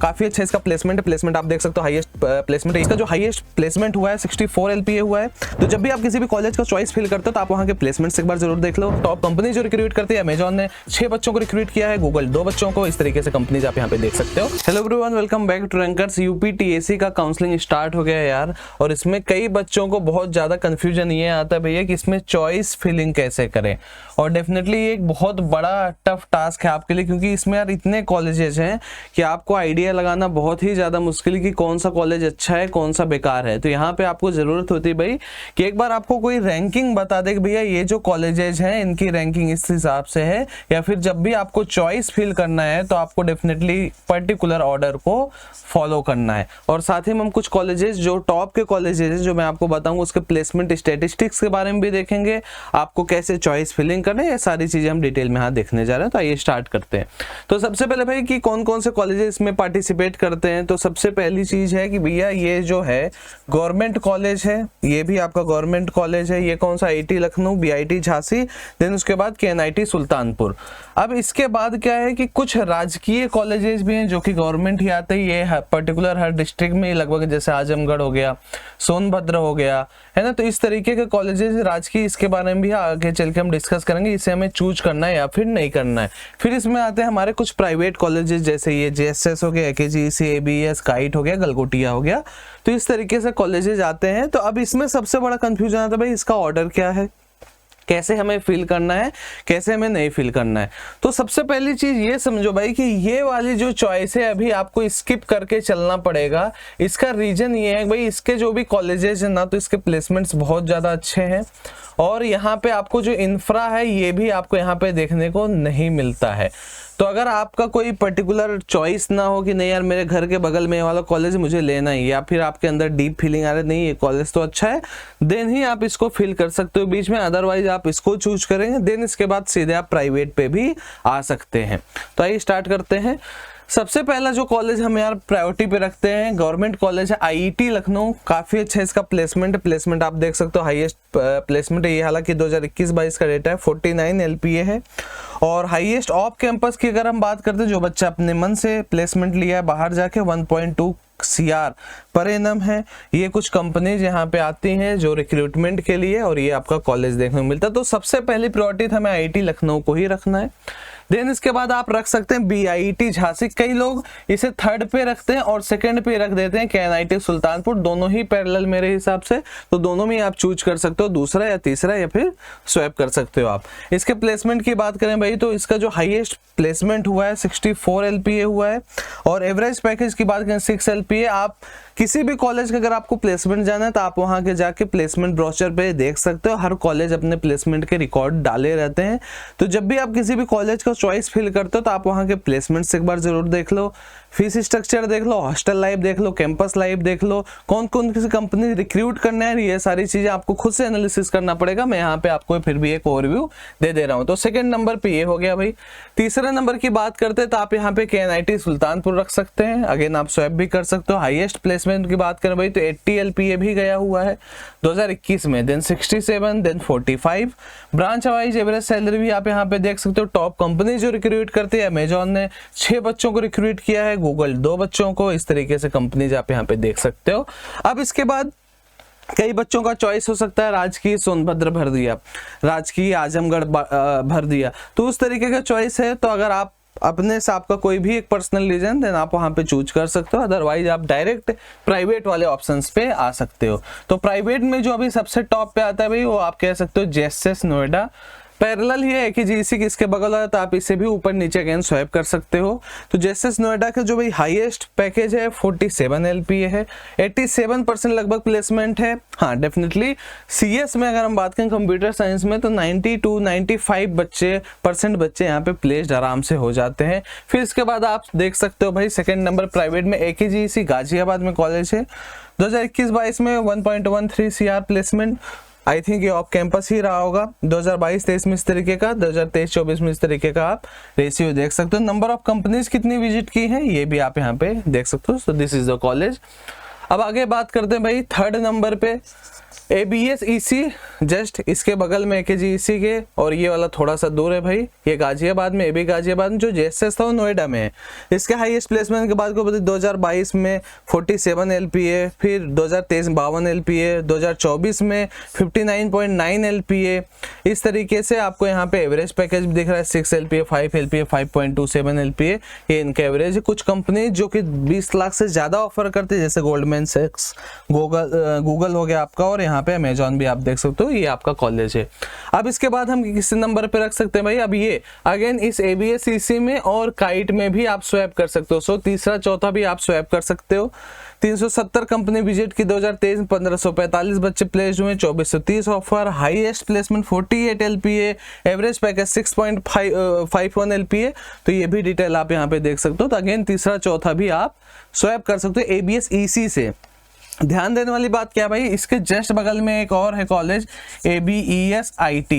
काफी अच्छा इसका प्लेसमेंट आप देख सकते हो, हाईएस्ट प्लेसमेंट है इसका। जो हाईएस्ट प्लेसमेंट हुआ है 64 LPA हुआ है। तो जब भी आप किसी भी कॉलेज का चॉइस फिल करते हो तो आप वहां के प्लेसमेंट्स एक बार जरूर देख लो। टॉप कंपनी जो रिक्रूट करती है, अमेजॉन ने 6 बच्चों को रिक्रूट किया है, गूगल 2 बच्चों को, इस तरीके से कंपनीज आप यहाँ पे देख सकते हो। Hello everyone, welcome back to Rankers. UPTSC का काउंसलिंग स्टार्ट हो गया है यार, और इसमें कई बच्चों को बहुत ज्यादा कंफ्यूजन ये आता है भैया कि इसमें चॉइस फिलिंग कैसे करें। और डेफिनेटली ये एक बहुत बड़ा टफ टास्क है आपके लिए, क्योंकि इसमें यार इतने कॉलेजेस हैं कि आपको आइडिया लगाना बहुत ही ज्यादा मुश्किल है कि कौन सा कॉलेज अच्छा है कौन सा बेकार है। तो यहाँ पे आपको जरूरत होती है भाई कि एक बार आपको कोई रैंकिंग बता दे कि भैया ये जो कॉलेजेस हैं इनकी रैंकिंग इस हिसाब से है, या फिर जब भी आपको चॉइस फिल करना है तो आपको डेफिनेटली पर्टिकुलर ऑर्डर को फॉलो करना है। और साथ ही में हम कुछ कॉलेजेस जो टॉप के कॉलेजेस हैं जो मैं आपको बताऊंगा उसके प्लेसमेंट स्टैटिस्टिक्स के बारे में भी देखेंगे, आपको कैसे चॉइस फिलिंग करना है, ये सारी चीजें हम डिटेल में यहाँ देखने जा रहे हैं। तो आइए स्टार्ट करते हैं। तो सबसे पहले भाई कि कौन कौन से कॉलेजेस इसमें पार्टिसिपेट करते हैं। तो सबसे पहली चीज है कि भैया ये जो है गवर्नमेंट कॉलेज है, ये भी आपका गवर्नमेंट कॉलेज है। ये कौन सा? IIT Lucknow, BIT Jhansi, then उसके बाद KNIT सुल्तानपुर। अब इसके बाद क्या है कि कुछ राजकीय कॉलेजेस भी हैं जो कि गवर्नमेंट ही आते हैं। ये पर्टिकुलर हर डिस्ट्रिक्ट में लगभग, जैसे आजमगढ़ हो गया, सोनभद्र हो गया, है ना। तो इस तरीके के कॉलेजेस राजकीय, इसके बारे में भी आगे चल के हम डिस्कस करेंगे, इसे हमें चूज करना है या फिर नहीं करना है। फिर इसमें आते हैं हमारे कुछ प्राइवेट कॉलेजेस, जैसे ये JSS हो गया, AKGC, ABS, काइट हो गया, गलगोटिया हो गया। तो इस तरीके से कॉलेजेस आते हैं। तो अब इसमें सबसे बड़ा कंफ्यूजन आता है भाई इसका ऑर्डर क्या है, कैसे हमें फिल करना है, कैसे हमें नहीं फिल करना है। तो सबसे पहली चीज ये समझो भाई कि ये वाली जो चॉइस है अभी आपको स्किप करके चलना पड़ेगा। इसका रीजन ये है भाई, इसके जो भी कॉलेजेस हैं ना, तो इसके प्लेसमेंट्स बहुत ज्यादा अच्छे हैं, और यहाँ पे आपको जो इंफ्रा है ये भी आपको यहाँ पे देखने को नहीं मिलता है। तो अगर आपका कोई पर्टिकुलर चॉइस ना हो कि नहीं यार मेरे घर के बगल में वाला कॉलेज मुझे लेना ही, या फिर आपके अंदर डीप फीलिंग आ रही है नहीं ये कॉलेज तो अच्छा है, देन ही आप इसको फिल कर सकते हो बीच में। अदरवाइज आप इसको चूज करेंगे, देन इसके बाद सीधे आप प्राइवेट पे भी आ सकते हैं। तो आइए स्टार्ट करते हैं। सबसे पहला जो कॉलेज हम यार प्रायोरिटी पे रखते हैं, गवर्नमेंट कॉलेज है IIT लखनऊ। काफी अच्छा इसका प्लेसमेंट आप देख सकते हो, हाईएस्ट प्लेसमेंट है ये। हालांकि 2021-22 का डेटा है, 49 LPA है। और हाईएस्ट ऑफ कैंपस की अगर हम बात करते हैं, जो बच्चा अपने मन से प्लेसमेंट लिया है बाहर जाके, 1.2 CR पर एनम है। ये कुछ कंपनीज यहाँ पे आती हैं जो रिक्रूटमेंट के लिए, और ये आपका कॉलेज देखने को मिलता है। तो सबसे पहली प्रायोरिटी हमें IIT लखनऊ को ही रखना है। देन इसके बाद आप रख सकते हैं BIT झांसी। कई लोग इसे थर्ड पे रखते हैं और सेकंड पे रख देते हैं KNIT सुल्तानपुर। दोनों ही पैरेलल मेरे हिसाब से, तो दोनों में आप चूज कर सकते हो, दूसरा या तीसरा, या फिर स्वैप कर सकते हो आप। इसके प्लेसमेंट की बात करें भाई, तो इसका जो हाईएस्ट प्लेसमेंट हुआ है 64 LPA हुआ है, और एवरेज पैकेज की बात करें 6 LPA। आप किसी भी कॉलेज का अगर आपको प्लेसमेंट जाना है तो आप वहां के जाके प्लेसमेंट ब्रोशर पे देख सकते हो, हर कॉलेज अपने प्लेसमेंट के रिकॉर्ड डाले रहते हैं। तो जब भी आप किसी भी कॉलेज का चॉइस फिल करते हो तो आप वहां के प्लेसमेंट्स एक बार जरूर देख लो, फीस स्ट्रक्चर देख लो, हॉस्टल लाइफ देख लो, कैंपस लाइफ देख लो, कौन कौन किसी कंपनी रिक्रूट करना है, ये सारी चीजें आपको खुद से एनालिसिस करना पड़ेगा। मैं यहाँ पे आपको फिर भी एक ओवरव्यू दे रहा हूँ। तो सेकंड नंबर पे ये हो गया भाई। तीसरे नंबर की बात करते हैं तो आप यहाँ पे KNIT सुल्तानपुर रख सकते हैं, अगेन आप स्वैप भी कर सकते हो। हाईएस्ट प्लेसमेंट की बात करें भाई तो 80 LPA भी गया हुआ है 2021 में, then 67, then 45। Branch wise average salary भी आप यहाँ पे देख सकते हो। टॉप कंपनी जो रिक्रूट करती है, अमेजॉन ने 6 बच्चों को रिक्रूट किया है, गूगल 2 बच्चों को, इस तरीके से कंपनीज आप यहाँ पे देख सकते हो। अब इसके बाद कई बच्चों का चॉइस हो सकता है राजकीय सोनभद्र भर दिया, राजकीय आजमगढ़ भर दिया, तो उस तरीके का चॉइस है। तो अगर आप अपने से आपका कोई भी एक पर्सनल रीजन, देन आप वहां पे चूज कर सकते हो। अदरवाइज आप डायरेक्ट प्राइवेट वाले ऑप्शंस पे आ सकते हो। तो प्राइवेट में जो अभी सबसे टॉप पे आता है भाई, वो आप कह सकते हो JSS नोएडा। पैरेलल ही है कि AKGC इसके बगल है, तो आप इसे भी ऊपर नीचे अगेन स्वैप कर सकते हो। तो JSS नोएडा का जो भाई हाईएस्ट पैकेज है 47 LPA है, 87% लगभग प्लेसमेंट है। हाँ डेफिनेटली CS में अगर हम बात करें कंप्यूटर साइंस में, तो 92-95 परसेंट बच्चे यहाँ पे प्लेस्ड आराम से हो जाते हैं। फिर इसके बाद आप देख सकते हो भाई सेकेंड नंबर प्राइवेट में AKGC गाजियाबाद में कॉलेज है, 2021-22 में 1.13 CR प्लेसमेंट। आई थिंक ये ऑफ कैंपस ही रहा होगा। 2022-23 में इस तरीके का, 2023-24 में इस तरीके का आप रेशियो देख सकते हो। नंबर ऑफ कंपनीज कितनी विजिट की है ये भी आप यहाँ पे देख सकते हो। So this is the college. अब आगे बात करते हैं भाई थर्ड नंबर पे ABS EC, जस्ट इसके बगल में AKG EC के, और ये वाला थोड़ा सा दूर है भाई, ये गाजियाबाद में, AB गाजियाबाद में। जो JSS था वो नोएडा में है। इसके हाईएस्ट प्लेसमेंट के बाद को 2022 में 47 LPA, फिर 2023 52 LPA, 2024 में 59.9 LPA। इस तरीके से आपको यहाँ पे एवरेज पैकेज भी दिख रहा है, 6 LPA, 5 LPA, 5.27 LPA, ये इनका एवरेज है। कुछ कंपनी जो कि 20 लाख से ज़्यादा ऑफर करती है, जैसे गोल्डमैन सैक्स, गूगल हो गया आपका, और यहाँ पे अमेजॉन भी आप देख सकते हो, ये आपका कॉलेज है। अब इसके बाद हम किस नंबर पे रख सकते हैं भाई, अब ये अगेन इस ABS EC में और काइट में भी आप स्वैप कर सकते हो। सो तीसरा चौथा भी आप स्वैप कर सकते हो। 370 कंपनी विजिट की 2023 में, 1545 बच्चे प्लेस्ड हुए, 2430 offer, highest placement 48 LPA, average package 6.51 LPA। तो ये भी डिटेल आप यहाँ पे देख सकते हो। तो अगेन तीसरा चौथा भी आप स्वैप कर सकते हो ABS EC से। ध्यान देने वाली बात क्या भाई, इसके जस्ट बगल में एक और है कॉलेज ABES IT,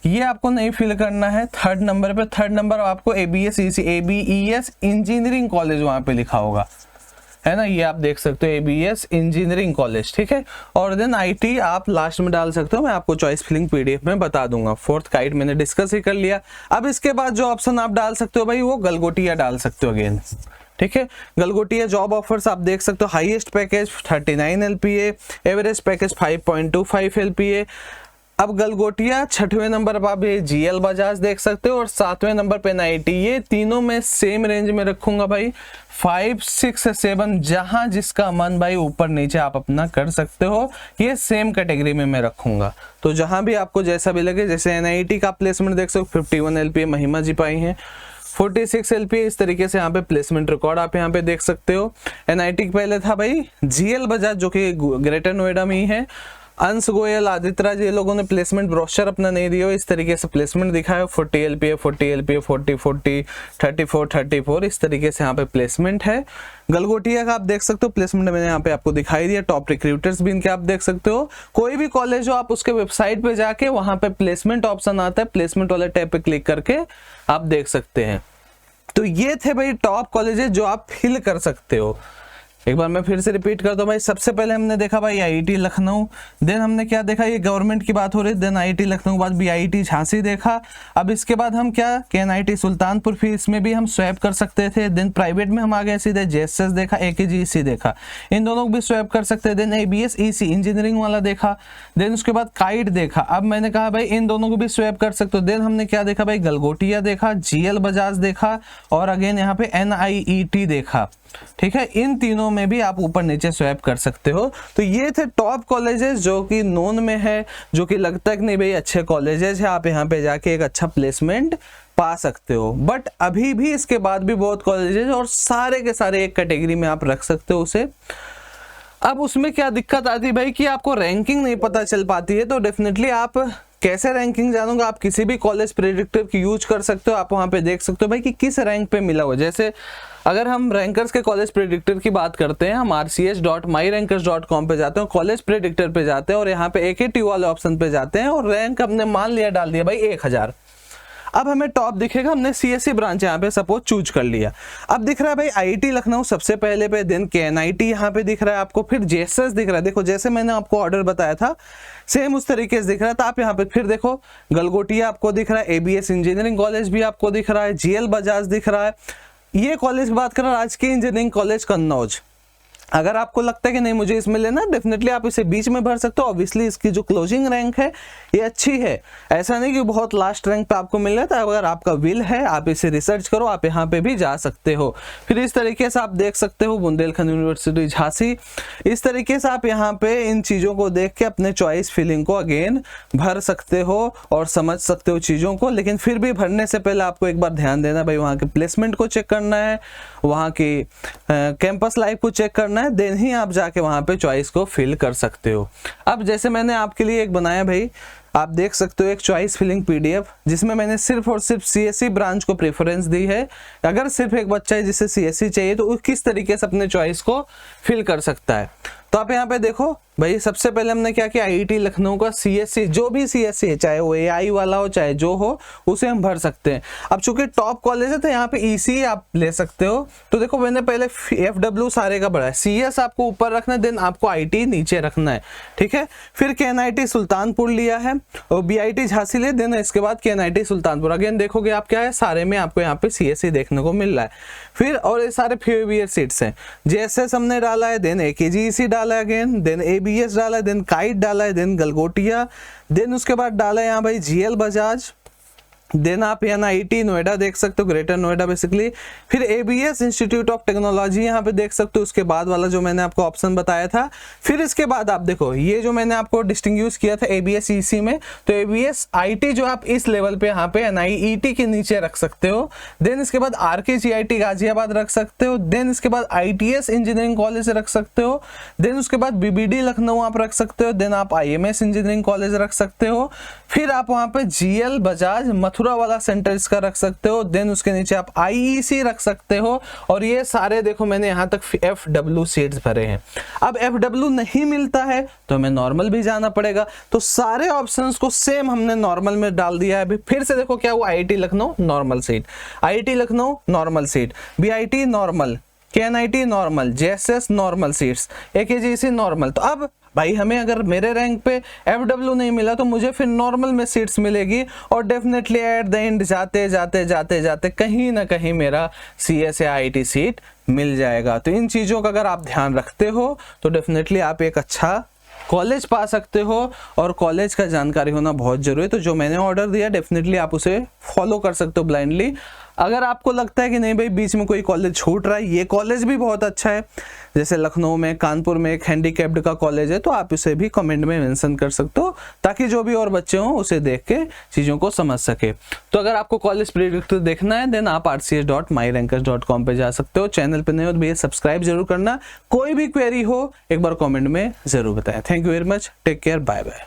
ये आपको नहीं फिल करना है थर्ड नंबर पे। थर्ड नंबर आपको ABS EC, ABES engineering college वहां पे लिखा होगा, है ना, ये आप देख सकते हो ABS इंजीनियरिंग कॉलेज, ठीक है। और देन IT आप लास्ट में डाल सकते हो, मैं आपको चॉइस फिलिंग PDF में बता दूंगा। फोर्थ काइट मैंने डिस्कस ही कर लिया। अब इसके बाद जो ऑप्शन आप डाल सकते हो भाई, वो गलगोटिया डाल सकते हो अगेन, ठीक है। गलगोटिया जॉब ऑफर्स आप देख सकते हो, highest package 39 LPA, average package 5.25 LPA। अब गलगोटिया छठवें नंबर पर आप ये GL बजाज देख सकते हो, और सातवें नंबर पे NIT। ये तीनों में सेम रेंज में रखूंगा भाई, 5, 6, 7, जहां जिसका मन भाई ऊपर नीचे आप अपना कर सकते हो, ये सेम कैटेगरी में मैं रखूंगा। तो जहां भी आपको जैसा भी लगे, जैसे NIT का प्लेसमेंट देख सकते हो, 51 LPA महिमा जी पाई हैं, 46 LPA, इस तरीके से यहाँ पे प्लेसमेंट रिकॉर्ड आप यहाँ पे देख सकते हो। NIT पहले था भाई GL बजाज, जो कि ग्रेटर नोएडा में ही है। अंश गोयल, आदित्य राज, ये लोगों ने प्लेसमेंट ब्रोशर अपना नहीं दिया, इस तरीके से प्लेसमेंट दिखाया, 40 LPA, 40 LPA, 40, 40, 34, 34, इस तरीके से यहाँ पे प्लेसमेंट है। गलगोटिया का आप देख सकते हो प्लेसमेंट मैंने यहाँ पे आपको दिखाई दिया। टॉप रिक्रूटर्स भी इनके आप देख सकते हो। कोई भी कॉलेज हो आप उसके वेबसाइट पे जाके वहां पे प्लेसमेंट ऑप्शन आता है, प्लेसमेंट वाले टैब पे क्लिक करके आप देख सकते हैं। तो ये थे भाई टॉप कॉलेजेस जो आप फिल कर सकते हो। एक बार मैं फिर से रिपीट कर दूं भाई, सबसे पहले हमने देखा भाई IIT लखनऊ, देन हमने क्या देखा, ये गवर्नमेंट की बात हो रही है, देन IIT लखनऊ के बाद BIT झांसी देखा। अब इसके बाद हम क्या NIT सुल्तानपुर, फिर इसमें भी हम स्वैप कर सकते थे। देन प्राइवेट में हम आ गए सीधे JSS देखा, AKG EC देखा, इन दोनों को भी स्वैप कर सकते हैं। देन ABS EC इंजीनियरिंग वाला देखा, देन उसके बाद काइट देखा। अब मैंने कहा भाई इन दोनों को भी स्वैप कर सकते हो। देन हमने क्या देखा भाई, गलगोटिया देखा, GL बजाज देखा, और अगेन यहाँ पे NIET देखा, ठीक है। इन तीनों में भी आप ऊपर नीचे स्वैप कर सकते हो। तो ये थे टॉप कॉलेजेस जो कि नोन में है, जो कि लगता है कि नहीं भाई अच्छे कॉलेजेस है, आप यहाँ पे जाके एक अच्छा प्लेसमेंट पा सकते हो। बट अभी भी इसके बाद भी बहुत कॉलेजेस, और सारे के सारे एक कैटेगरी में आप रख सकते हो उसे। अब उसमें क्या दिक्कत आती है भाई कि आपको रैंकिंग नहीं पता चल पाती है। तो डेफिनेटली आप कैसे रैंकिंग जानोगे, आप किसी भी कॉलेज प्रेडिक्टर की यूज कर सकते हो। आप वहां पे देख सकते हो भाई कि किस रैंक पे मिला हुआ। जैसे अगर हम रैंकर्स के कॉलेज प्रेडिक्टर की बात करते हैं, हम rcs.myrankers.com पे जाते हैं, कॉलेज प्रेडिक्टर पे जाते हैं, और यहाँ पे AKT वाले ऑप्शन पे जाते हैं, और रैंक हमने मान लिया डाल दिया भाई 1000। अब हमें टॉप दिखेगा, हमने CSE ब्रांच यहाँ पे सपोज चूज कर लिया। अब दिख रहा है भाई IIT लखनऊ सबसे पहले पे, देन NIT यहाँ पे दिख रहा है आपको, फिर JSS दिख रहा है। देखो जैसे मैंने आपको ऑर्डर बताया था सेम उस तरीके से दिख रहा था। आप यहाँ पे फिर देखो गलगोटिया आपको दिख रहा है, ABS इंजीनियरिंग कॉलेज भी आपको दिख रहा है, GL बजाज दिख रहा है। ये कॉलेज की बात कर रहा है राजकीय इंजीनियरिंग कॉलेज कन्नौज। अगर आपको लगता है कि नहीं मुझे इसमें लेना, डेफिनेटली आप इसे बीच में भर सकते हो। ऑब्वियसली इसकी जो क्लोजिंग रैंक है ये अच्छी है, ऐसा नहीं कि बहुत लास्ट रैंक पे आपको मिल रहा है। अगर आपका विल है आप इसे रिसर्च करो, आप यहाँ पे भी जा सकते हो। फिर इस तरीके से आप देख सकते हो बुंदेलखंड यूनिवर्सिटी झांसी। इस तरीके से आप यहाँ पे इन चीज़ों को देख के अपने चॉइस फिलिंग को अगेन भर सकते हो और समझ सकते हो चीज़ों को। लेकिन फिर भी भरने से पहले आपको एक बार ध्यान देना भाई, वहाँ के प्लेसमेंट को चेक करना है, वहाँ की कैंपस लाइफ को चेक करना है, देन ही आप जाके वहाँ पे चॉइस को फिल कर सकते हो। अब जैसे मैंने आपके लिए एक बनाया भाई आप देख सकते हो एक चॉइस फिलिंग पीडीएफ जिसमें मैंने सिर्फ और सिर्फ सीएससी ब्रांच को प्रेफरेंस दी है। अगर सिर्फ एक बच्चा है जिसे सीएससी चाहिए तो वो किस तरीके से अपने चॉइस को फिल कर सकता है। तो आप यहाँ पे देखो भाई, सबसे पहले हमने क्या किया, आईआईटी लखनऊ का सीएससी, जो भी सीएससी है, चाहे वो एआई वाला हो चाहे जो हो, उसे हम भर सकते हैं। अब चूंकि टॉप कॉलेज है तो यहाँ पे ईसी आप ले सकते हो। तो देखो मैंने पहले एफडब्ल्यू सारे का बढ़ा है, सीएस आपको ऊपर रखना है, देन आपको आईटी नीचे रखना है, ठीक है। फिर केएनआईटी सुल्तानपुर लिया है और बीआईटी झांसी ले, देन इसके बाद केएनआईटी सुल्तानपुर। अगेन देखोगे आप क्या है, सारे में आपको यहाँ पे सीएससी देखने को मिल रहा है। फिर और ये सारे फेवियर सीट्स हैं, जेएसएस हमने डाला है, देन एकेजीईसी डाला है, अगेन देन एबीएस डाला है, देन काइट डाला है, देन गलगोटिया, देन उसके बाद डाला है यहाँ भाई जीएल बजाज, देन आप एनआईटी नोएडा देख सकते हो, ग्रेटर नोएडा बेसिकली। फिर एबीएस इंस्टीट्यूट ऑफ टेक्नोलॉजी यहाँ पे देख सकते हो, उसके बाद वाला जो मैंने आपको ऑप्शन बताया था। फिर इसके बाद आप देखो ये जो मैंने आपको डिस्टिंग्विश किया था एबीएस ईसी में, तो एबीएस आईटी जो आप इस लेवल पे यहाँ पे एनआईईटी के नीचे रख सकते हो। देन इसके बाद आरकेजीआईटी गाजियाबाद रख सकते हो, देन इसके बाद आईटीएस इंजीनियरिंग कॉलेज रख सकते हो, देन उसके बाद बीबीडी लखनऊ आप रख सकते हो, देन आप आईएमएस इंजीनियरिंग कॉलेज रख सकते हो। फिर आप वहाँ पे जीएल बजाज मथुरा वाला सेंटर इसका रख सकते हो, देन उसके नीचे आप आईईसी रख सकते हो। और ये सारे देखो मैंने यहाँ तक एफडब्ल्यू सीट्स भरे हैं। अब एफडब्ल्यू नहीं मिलता है तो हमें नॉर्मल भी जाना पड़ेगा, तो सारे ऑप्शंस को सेम हमने नॉर्मल में डाल दिया है। अभी फिर से देखो क्या हुआ, IIT Lucknow normal seat, IIT Lucknow normal seat, BIT normal, KNIT normal, JSS normal seats, AKGEC normal. तो अब भाई हमें अगर मेरे रैंक पे एफडब्ल्यू नहीं मिला तो मुझे फिर नॉर्मल में सीट्स मिलेगी, और डेफिनेटली एट द एंड जाते जाते जाते जाते कहीं ना कहीं मेरा सीएस या आईटी सीट मिल जाएगा। तो इन चीज़ों का अगर आप ध्यान रखते हो तो डेफिनेटली आप एक अच्छा कॉलेज पा सकते हो, और कॉलेज का जानकारी होना बहुत जरूरी है। तो जो मैंने ऑर्डर दिया डेफिनेटली आप उसे फॉलो कर सकते हो ब्लाइंडली। अगर आपको लगता है कि नहीं भाई बीच में कोई कॉलेज छूट रहा है, ये कॉलेज भी बहुत अच्छा है, जैसे लखनऊ में कानपुर में एक हैंडीकैप्ड का कॉलेज है, तो आप इसे भी कमेंट में मेंशन कर सकते हो ताकि जो भी और बच्चे हों उसे देख के चीज़ों को समझ सके। तो अगर आपको कॉलेज प्रेडिक्टर देखना है देन आप rcs.myrankers.com पे जा सकते हो। चैनल पे नहीं हो तो भैया सब्सक्राइब जरूर करना। कोई भी क्वेरी हो एक बार कॉमेंट में जरूर बताएं। Thank you very much, take care, bye bye.